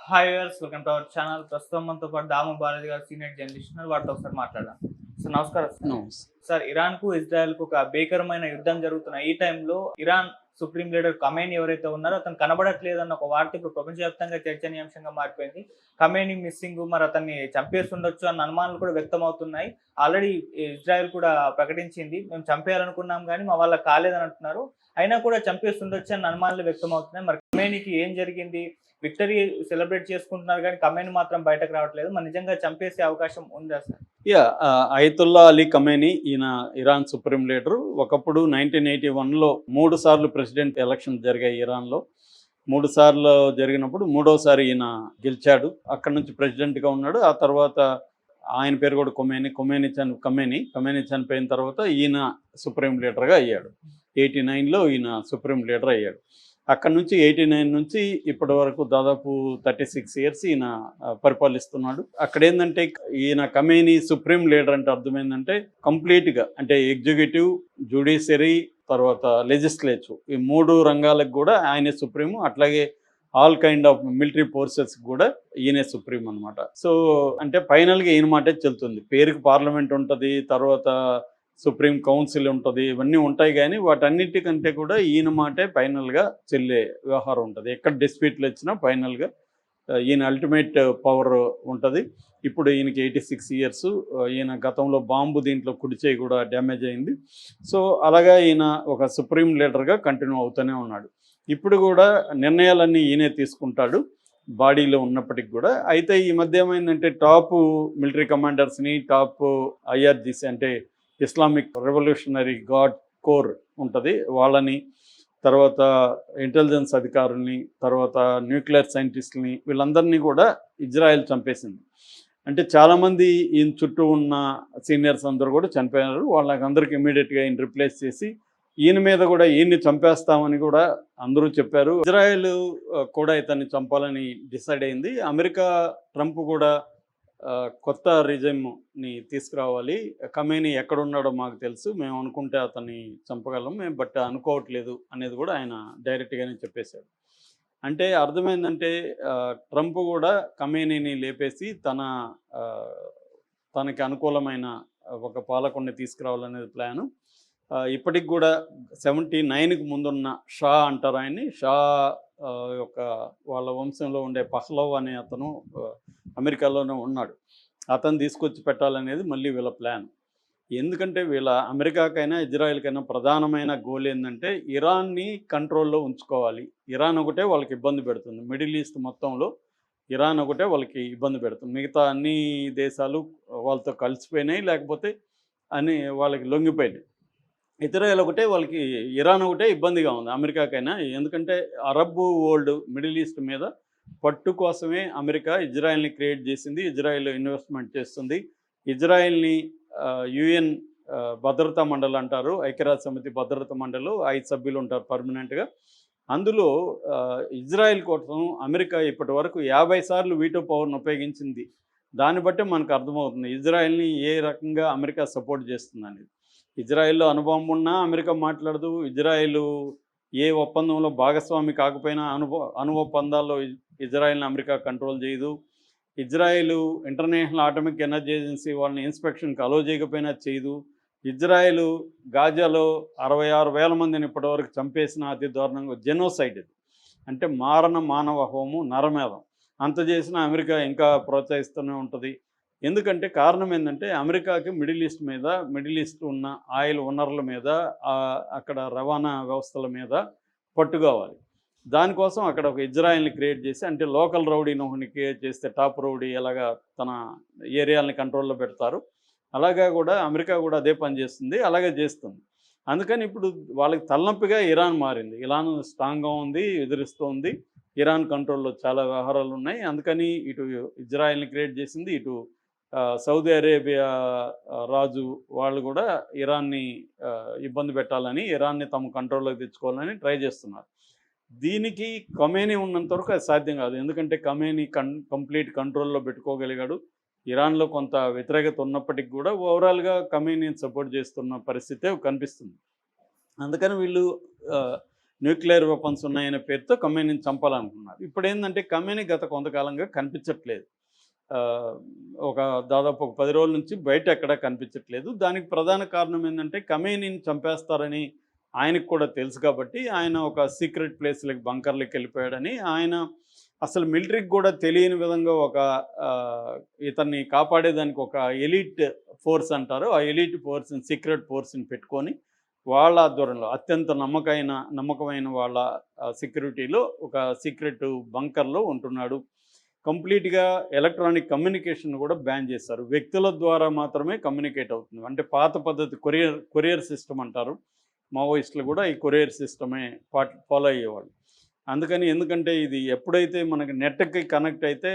Hi viewers, welcome to our channel. ప్రస్తుతం మనతో పాటు దాము బాలాజీ గారు, సీనియర్ జర్నలిస్ట్ ఉన్నారు. వారితో ఒకసారి మాట్లాడదాం. సార్ నమస్కారం. నమస్తే. సార్, ఇరాన్ కు ఇజ్రాయెల్ కు ఒక భీకరమైన యుద్ధం జరుగుతున్న ఈ టైంలో ఇరాన్ సుప్రీం లీడర్ ఖమేని ఎవరైతే ఉన్నారో అతను కనబడట్లేదన్న ఒక వార్త ఇప్పుడు ప్రపంచవ్యాప్తంగా చర్చనీయాంశంగా మారిపోయింది. ఖమేని మిస్సింగ్, మరి అతన్ని చంపేసి ఉండొచ్చు అన్న అనుమానాలు కూడా వ్యక్తం అవుతున్నాయి. ఆల్రెడీ ఇజ్రాయెల్ కూడా ప్రకటించింది, మేము చంపేయాలనుకున్నాం కానీ మా వాళ్ళ కాలేదని అంటున్నారు. అయినా కూడా చంపేసి ఉండొచ్చు అన్న అనుమానాలు వ్యక్తం అవుతున్నాయి. మరి ఖమేనికి ఏం జరిగింది? విక్టరీ సెలబ్రేట్ చేసుకుంటున్నారు కానీ ఖమేని మాత్రం బయటకు రావట్లేదు. మరి నిజంగా చంపేసే అవకాశం ఉందా సార్? అయతుల్లా అలీ ఖమేని, ఈయన ఇరాన్ సుప్రీం లీడరు. ఒకప్పుడు 1981లో 3 సార్లు ప్రెసిడెంట్ ఎలక్షన్ జరిగాయి ఇరాన్లో. 3 సార్లు జరిగినప్పుడు మూడోసారి ఈయన గెలిచాడు. అక్కడ నుంచి ప్రెసిడెంట్గా ఉన్నాడు. ఆ తర్వాత ఆయన పేరు కూడా ఖమేని చనిపోయిన తర్వాత ఈయన సుప్రీం లీడర్గా అయ్యాడు. 89లో ఈయన సుప్రీం లీడర్ అయ్యాడు. అక్కడ నుంచి 89 నుంచి ఇప్పటి వరకు దాదాపు 36 ఇయర్స్ ఈయన పరిపాలిస్తున్నాడు. అక్కడ ఏంటంటే ఈయన ఖమేని సుప్రీం లీడర్ అంటే అర్థం ఏంటంటే కంప్లీట్గా అంటే ఎగ్జిక్యూటివ్, జ్యుడిషియరీ, తర్వాత లెజిస్లేటివ్, ఈ 3 రంగాలకు కూడా ఆయనే సుప్రీము. అట్లాగే all kind of military forces కూడా ఈయనే సుప్రీం అనమాట. సో అంటే ఫైనల్గా ఈయన మాటే చెల్తుంది. పేరుకి పార్లమెంట్ ఉంటుంది, తర్వాత సుప్రీం కౌన్సిల్ ఉంటుంది, ఇవన్నీ ఉంటాయి. కానీ వాటన్నిటికంటే కూడా ఈయన మాటే ఫైనల్గా చెల్లే వ్యవహారం ఉంటుంది. ఎక్కడ డిస్ప్యూట్లు వచ్చినా ఫైనల్గా ఈయన అల్టిమేట్ పవర్ ఉంటుంది. ఇప్పుడు ఈయనకి 86 ఇయర్స్. ఈయన గతంలో బాంబు దీంట్లో కుడిచేయి కూడా డ్యామేజ్ అయింది. సో అలాగా ఈయన ఒక సుప్రీం లీడర్గా కంటిన్యూ అవుతూనే ఉన్నాడు. ఇప్పుడు కూడా నిర్ణయాలన్నీ ఈయనే తీసుకుంటాడు బాడీలో ఉన్నప్పటికి కూడా. అయితే ఈ మధ్య ఏమైందంటే టాప్ మిలిటరీ కమాండర్స్ని, టాప్ ఐఆర్జీసీ అంటే ఇస్లామిక్ రెవల్యూషనరీ గార్డ్ కోర్ ఉంటుంది, వాళ్ళని, తర్వాత ఇంటెలిజెన్స్ అధికారుల్ని, తర్వాత న్యూక్లియర్ సైంటిస్టులని, వీళ్ళందరినీ కూడా ఇజ్రాయెల్ చంపేసింది. అంటే చాలామంది ఈయన చుట్టూ ఉన్న సీనియర్స్ అందరూ కూడా చనిపోయినారు. వాళ్ళందరికీ ఇమీడియట్గా ఈయన రిప్లేస్ చేసి ఈయన మీద కూడా ఈయన్ని చంపేస్తామని కూడా అందరూ చెప్పారు. ఇజ్రాయెల్ కూడా ఇతన్ని చంపాలని డిసైడ్ అయింది. అమెరికా, ట్రంప్ కూడా కొత్త రిజైమ్ని తీసుకురావాలి, ఖమేని ఎక్కడున్నాడో మాకు తెలుసు, మేము అనుకుంటే అతన్ని చంపగలం, మేము బట్ అనుకోవట్లేదు అనేది కూడా ఆయన డైరెక్ట్గానే చెప్పేశాడు. అంటే అర్థమైందంటే ట్రంప్ కూడా ఖమేనీని లేపేసి తనకి అనుకూలమైన ఒక పాలకుడిని తీసుకురావాలనేది ప్లాను. ఇప్పటికి కూడా 79కి ముందున్న షా అంటారు ఆయన్ని. షా యొక్క వాళ్ళ వంశంలో ఉండే పహ్లవ్ అనే అతను అమెరికాలోనే ఉన్నాడు. అతను తీసుకొచ్చి పెట్టాలనేది మళ్ళీ వీళ్ళ ప్లాన్. ఎందుకంటే వీళ్ళ అమెరికాకైనా ఇజ్రాయెల్కైనా ప్రధానమైన గోల్ ఏంటంటే ఇరాన్ని కంట్రోల్లో ఉంచుకోవాలి. ఇరాన్ ఒకటే వాళ్ళకి ఇబ్బంది పెడుతుంది. మిడిల్ ఈస్ట్ మొత్తంలో ఇరాన్ ఒకటే వాళ్ళకి ఇబ్బంది పెడుతుంది. మిగతా అన్ని దేశాలు వాళ్ళతో కలిసిపోయినాయి, లేకపోతే అన్ని వాళ్ళకి లొంగిపోయినాయి. ఇజ్రాయెల్ ఒకటే వాళ్ళకి, ఇరాన్ ఒకటే ఇబ్బందిగా ఉంది అమెరికాకైనా. ఎందుకంటే అరబ్ వరల్డ్ మిడిల్ ఈస్ట్ మీద పట్టు కోసమే అమెరికా ఇజ్రాయెల్ని క్రియేట్ చేసింది. ఇజ్రాయెల్ ఇన్వెస్ట్మెంట్ చేస్తుంది. ఇజ్రాయెల్ని యుఎన్ భద్రతా మండలి అంటారు, ఐక్యరాజ్య సమితి భద్రతా మండలిలో 5 సభ్యులు ఉంటారు పర్మనెంట్గా. అందులో ఇజ్రాయెల్ కోసం అమెరికా ఇప్పటి వరకు 50 సార్లు వీటో పవర్ను ఉపయోగించింది. దాన్ని బట్టే మనకు అర్థమవుతుంది ఇజ్రాయెల్ని ఏ రకంగా అమెరికా సపోర్ట్ చేస్తుంది అనేది. ఇజ్రాయెల్లో అణుబాంబు ఉన్నా అమెరికా మాట్లాడదు. ఇజ్రాయెల్ ఏ ఒప్పందంలో భాగస్వామి కాకపోయినా అణు ఒప్పందాల్లో ఇజ్రాయెల్ని అమెరికా కంట్రోల్ చేయదు. Israel international atomic energy agency వాళ్ళని ఇన్స్పెక్షన్కి అలో చేయకపోయినా చేయదు. ఇజ్రాయెల్ గాజాలో 66,000 మందిని ఇప్పటివరకు చంపేసిన అతి దారుణంగా జెనోసైడ్ ఇది. అంటే మానవ హోము, నరమేధం. అంత చేసినా అమెరికా ఇంకా ప్రోత్సహిస్తూనే ఉంటుంది. ఎందుకంటే కారణం ఏంటంటే అమెరికాకి మిడిల్ ఈస్ట్ ఉన్న ఆయిల్ వనరుల మీద, అక్కడ రవాణా వ్యవస్థల మీద పట్టు కావాలి. దానికోసం అక్కడ ఒక ఇజ్రాయెల్ని క్రియేట్ చేసి, అంటే లోకల్ రౌడీని ఒకరిని క్రియేట్ చేస్తే టాప్ రౌడీ ఎలాగా తన ఏరియాలని కంట్రోల్లో పెడతారు, అలాగా కూడా అమెరికా కూడా అదే పని చేస్తుంది, అలాగే చేస్తుంది. అందుకని ఇప్పుడు వాళ్ళకి తలనొప్పిగా ఇరాన్ మారింది. ఇరాన్ స్ట్రాంగ్గా ఉంది, ఎదురిస్తుంది. ఇరాన్ కంట్రోల్లో చాలా వ్యవహారాలు ఉన్నాయి. అందుకని ఇటు ఇజ్రాయెల్ని క్రియేట్ చేసింది, ఇటు సౌదీ అరేబియా రాజు వాళ్ళు కూడా ఇరాన్ని ఇబ్బంది పెట్టాలని, ఇరాన్ని తమ కంట్రోల్లోకి తెచ్చుకోవాలని ట్రై చేస్తున్నారు. దీనికి ఖమేని ఉన్నంత వరకు అది సాధ్యం కాదు. ఎందుకంటే ఖమేని కంప్లీట్ కంట్రోల్లో పెట్టుకోగలిగాడు. ఇరాన్లో కొంత వ్యతిరేకత ఉన్నప్పటికీ కూడా ఓవరాల్గా ఖమేనీని సపోర్ట్ చేస్తున్న పరిస్థితే కనిపిస్తుంది. అందుకని వీళ్ళు న్యూక్లియర్ వెపన్స్ ఉన్నాయనే పేరుతో ఖమేనీని చంపాలనుకున్నారు. ఇప్పుడు ఏంటంటే ఖమేనీ గత కొంతకాలంగా కనిపించట్లేదు. ఒక దాదాపు ఒక 10 రోజుల నుంచి బయట ఎక్కడా కనిపించట్లేదు. దానికి ప్రధాన కారణం ఏంటంటే ఖమేనీని చంపేస్తారని ఆయనకు కూడా తెలుసు కాబట్టి ఆయన ఒక సీక్రెట్ ప్లేస్‌లకి బంకర్‌లకి వెళ్ళిపోయాడని ఆయన అసలు మిలిటరీకి కూడా తెలియని విధంగా ఒక ఇతన్ని కాపాడేదానికి ఒక ఎలీట్ ఫోర్స్ అంటారు. ఆ ఎలీట్ ఫోర్స్‌ని సీక్రెట్ ఫోర్స్‌ని పెట్టుకొని వాళ్ళ ఆధ్వర్యంలో అత్యంత నమ్మకమైన వాళ్ళ సెక్యూరిటీలో ఒక సీక్రెట్ బంకర్‌లో ఉంటున్నాడు. కంప్లీట్‌గా ఎలక్ట్రానిక్ కమ్యూనికేషన్ కూడా బ్యాన్ చేశారు. వ్యక్తుల ద్వారా మాత్రమే కమ్యూనికేట్ అవుతుంది. అంటే పాత పద్ధతి కొరియర్ సిస్టమ్ అంటారు. మావోయిస్టులు కూడా ఈ కొరియర్ సిస్టమే ఫాలో అయ్యేవాళ్ళు. ఎందుకంటే ఇది ఎప్పుడైతే మనకి నెట్‌కి కనెక్ట్ అయితే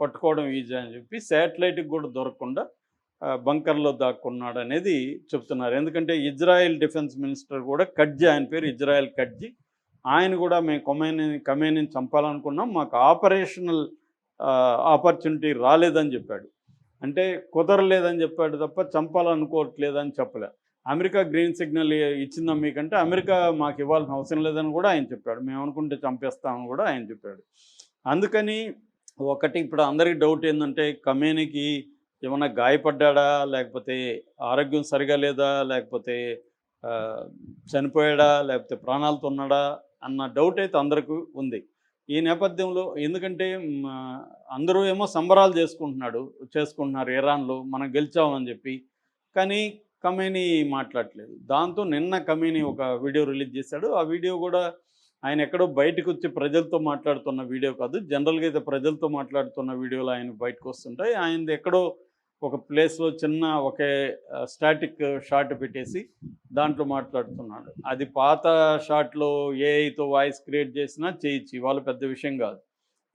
పట్టుకోవడం ఈజీ అని చెప్పి శాటిలైట్‌కి కూడా దొరకకుండా బంకర్‌లో దాక్కున్నాడనేది చెప్తున్నారు. ఎందుకంటే ఇజ్రాయెల్ డిఫెన్స్ మినిస్టర్ కూడా కడ్జీ, ఆయన పేరు ఇజ్రాయెల్ కడ్జీ. ఆయన కూడా మేము ఖమేనీని చంపాలనుకున్నాం, మాకు ఆపరేషనల్ ఆపర్చునిటీ రాలేదని చెప్పాడు. అంటే కుదరలేదని చెప్పాడు తప్ప చంపాలనుకోవట్లేదని చెప్పలే. అమెరికా గ్రీన్ సిగ్నల్ ఇచ్చిందా మీకంటే అమెరికా మాకు ఇవ్వాల్సిన అవసరం లేదని కూడా ఆయన చెప్పాడు. మేము అనుకుంటే చంపేస్తామని కూడా ఆయన చెప్పాడు. అందుకని ఒకటి ఇప్పుడు అందరికీ డౌట్ ఏంటంటే ఖమేనీకి ఏమన్నా గాయపడ్డాడా, లేకపోతే ఆరోగ్యం సరిగా లేదా, లేకపోతే చనిపోయాడా, లేకపోతే ప్రాణాలతో ఉన్నాడా అన్న డౌట్ అయితే అందరికీ ఉంది. ఈ నేపథ్యంలో ఎందుకంటే అందరూ ఏమో సంబరాలు చేసుకుంటున్నారు ఇరాన్లో మనం గెలిచామని చెప్పి. కానీ ఖమేనీ మాట్లాడట్లేదు. దాంతో నిన్న ఖమేనీ ఒక వీడియో రిలీజ్ చేశాడు. ఆ వీడియో కూడా ఆయన ఎక్కడో బయటకు వచ్చి ప్రజలతో మాట్లాడుతున్న వీడియో కాదు. జనరల్గా అయితే ప్రజలతో మాట్లాడుతున్న వీడియోలు ఆయన బయటకు వస్తుంటాయి. ఆయనది ఎక్కడో ఒక ప్లేస్లో చిన్న ఒకే స్టాటిక్ షాట్ పెట్టేసి దాంట్లో మాట్లాడుతున్నాడు. అది పాత షాట్లో ఏఐతో వాయిస్ క్రియేట్ చేసినా చేయొచ్చు, ఇవాళ పెద్ద విషయం కాదు.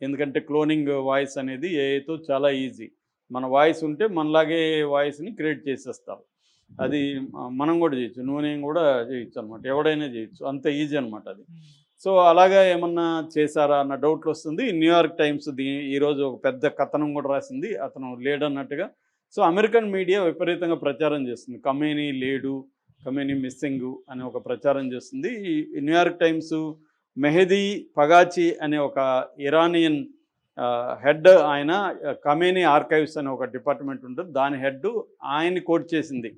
ఎందుకంటే క్లోనింగ్ వాయిస్ అనేది ఏఐతో చాలా ఈజీ. మన వాయిస్ ఉంటే మనలాగే వాయిస్ని క్రియేట్ చేసేస్తారు. అది మనం కూడా చేయొచ్చు, నేను కూడా చేయొచ్చు అనమాట, ఎవడైనా చేయొచ్చు, అంత ఈజీ అనమాట అది. సో అలాగా ఏమన్నా చేశారా అన్న డౌట్లు వస్తుంది. న్యూయార్క్ టైమ్స్ ఈరోజు ఒక పెద్ద కథనం కూడా రాసింది, అతను లేడన్నట్టుగా. సో అమెరికన్ మీడియా విపరీతంగా ప్రచారం చేస్తుంది, ఖమేనీ లేడు, ఖమేనీ మిస్సింగ్ అని ఒక ప్రచారం చేస్తుంది. ఈ న్యూయార్క్ టైమ్స్ మెహదీ పగాచి అనే ఒక ఇరానియన్ హెడ్, ఆయన ఖమేనీ ఆర్కైవ్స్ అనే ఒక డిపార్ట్మెంట్ ఉంటుంది, దాని హెడ్ ఆయన్ని కోట్ చేసింది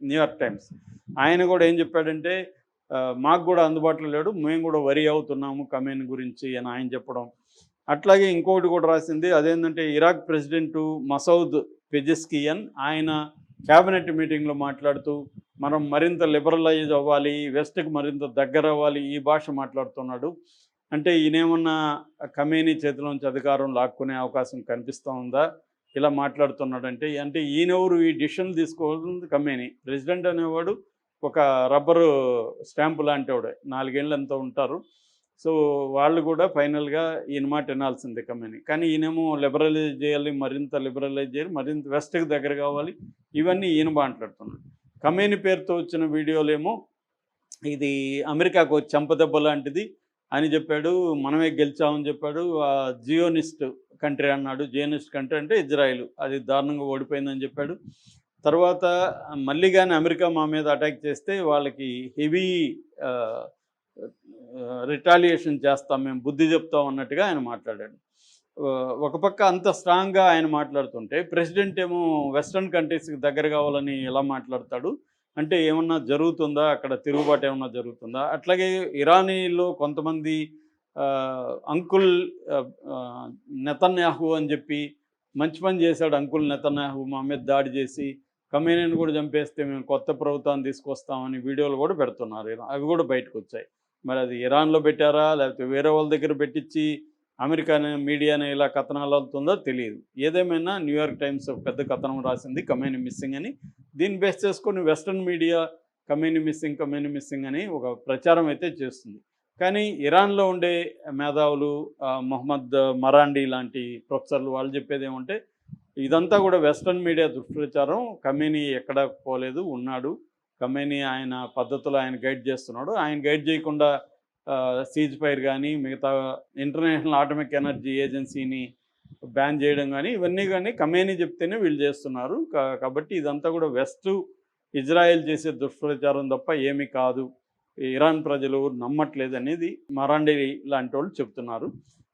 న్యూయార్క్ టైమ్స్. ఆయన కూడా ఏం చెప్పాడంటే మాకు కూడా అందుబాటులో లేడు, మేము కూడా వరి అవుతున్నాము ఖమేనీ గురించి అని ఆయన చెప్పడం. అట్లాగే ఇంకొకటి కూడా రాసింది, అదేంటంటే ఇరాక్ ప్రెసిడెంటు మసౌద్ పెజెస్కియన్ ఆయన క్యాబినెట్ మీటింగ్లో మాట్లాడుతూ మనం మరింత లిబరలైజ్ అవ్వాలి, వెస్ట్కి మరింత దగ్గర అవ్వాలి, ఈ భాష మాట్లాడుతున్నాడు. అంటే ఈయనేమన్నా ఖమేనీ చేతిలోంచి అధికారం లాక్కునే అవకాశం కనిపిస్తూ ఉందా ఇలా మాట్లాడుతున్నాడంటే? అంటే ఈయనెవరు ఈ డిసిషన్ తీసుకోవాల్సింది ఖమేనీ. ప్రెసిడెంట్ అనేవాడు ఒక రబ్బరు స్టాంపు లాంటివాడే, 4 ఏళ్ళు ఎంతో ఉంటారు. సో వాళ్ళు కూడా ఫైనల్గా ఈయన మాట వినాల్సిందే ఖమేనీ. కానీ ఈయనేమో లిబరలైజ్ చేయాలి, మరింత లిబరలైజ్ చేయాలి, మరింత వెస్ట్కి దగ్గర కావాలి, ఇవన్నీ ఈయన మాట్లాడుతున్నాడు. ఖమేనీ పేరుతో వచ్చిన వీడియోలేమో ఇది అమెరికాకు చెంపదెబ్బ లాంటిది అని చెప్పాడు, మనమే గెలిచామని చెప్పాడు. జియోనిస్ట్ కంట్రీ అన్నాడు. జియోనిస్ట్ కంట్రీ అంటే ఇజ్రాయిల్, అది దారుణంగా ఓడిపోయిందని చెప్పాడు. తర్వాత మళ్ళీ కానీ అమెరికా మా మీద అటాక్ చేస్తే వాళ్ళకి హెవీ రిటాలియేషన్ చేస్తాం, మేము బుద్ధి చెప్తాం అన్నట్టుగా ఆయన మాట్లాడాడు. ఒక పక్క అంత స్ట్రాంగ్గా ఆయన మాట్లాడుతుంటే ప్రెసిడెంట్ ఏమో వెస్ట్రన్ కంట్రీస్కి దగ్గర కావాలని ఎలా మాట్లాడతాడు? అంటే ఏమన్నా జరుగుతుందా అక్కడ, తిరుగుబాటు ఏమన్నా జరుగుతుందా? అట్లాగే ఇరానీలో కొంతమంది అంకుల్ నెతన్యాహు అని చెప్పి మంచి పని చేశాడు అంకుల్ నెతన్యాహు, మా మీద దాడి చేసి ఖమేనీని కూడా చంపేస్తే మేము కొత్త ప్రభుత్వాన్ని తీసుకొస్తామని వీడియోలు కూడా పెడుతున్నారు. అవి కూడా బయటకు వచ్చాయి. మరి అది ఇరాన్లో పెట్టారా, లేకపోతే వేరే వాళ్ళ దగ్గర పెట్టించి అమెరికా మీడియాని ఇలా కథనాలు అవుతుందో తెలియదు. ఏదేమైనా న్యూయార్క్ టైమ్స్ పెద్ద కథనం రాసింది ఖమేనీ మిస్సింగ్ అని. దీన్ని బేస్ చేసుకొని వెస్ట్రన్ మీడియా ఖమేనీ మిస్సింగ్ అని ఒక ప్రచారం అయితే చేస్తుంది. కానీ ఇరాన్లో ఉండే మేధావులు, మొహమ్మద్ మరాండి లాంటి ప్రొఫెసర్లు, వాళ్ళు చెప్పేది ఏమంటే ఇదంతా కూడా వెస్ట్రన్ మీడియా దుష్ప్రచారం, ఖమేనీ ఎక్కడ పోలేదు, ఉన్నాడు, ఖమేనీ ఆయన పద్ధతులు ఆయన గైడ్ చేస్తున్నాడు. ఆయన గైడ్ చేయకుండా సీజ్ ఫైర్ కానీ మిగతా ఇంటర్నేషనల్ ఆటమిక్ ఎనర్జీ ఏజెన్సీని బ్యాన్ చేయడం కానీ ఇవన్నీ కానీ ఖమేనీ చెప్తేనే వీళ్ళు చేస్తున్నారు. కాబట్టి ఇదంతా కూడా వెస్ట్ ఇజ్రాయెల్ చేసే దుష్ప్రచారం తప్ప ఏమీ కాదు ఇరాన్ ప్రజలు నమ్మట్లేదు అనేది మరాండి లాంటి వాళ్ళు చెప్తున్నారు.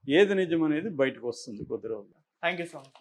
ఏది నిజం అనేది బయటకు వస్తుంది కొద్ది రోజులు. Thank you so much.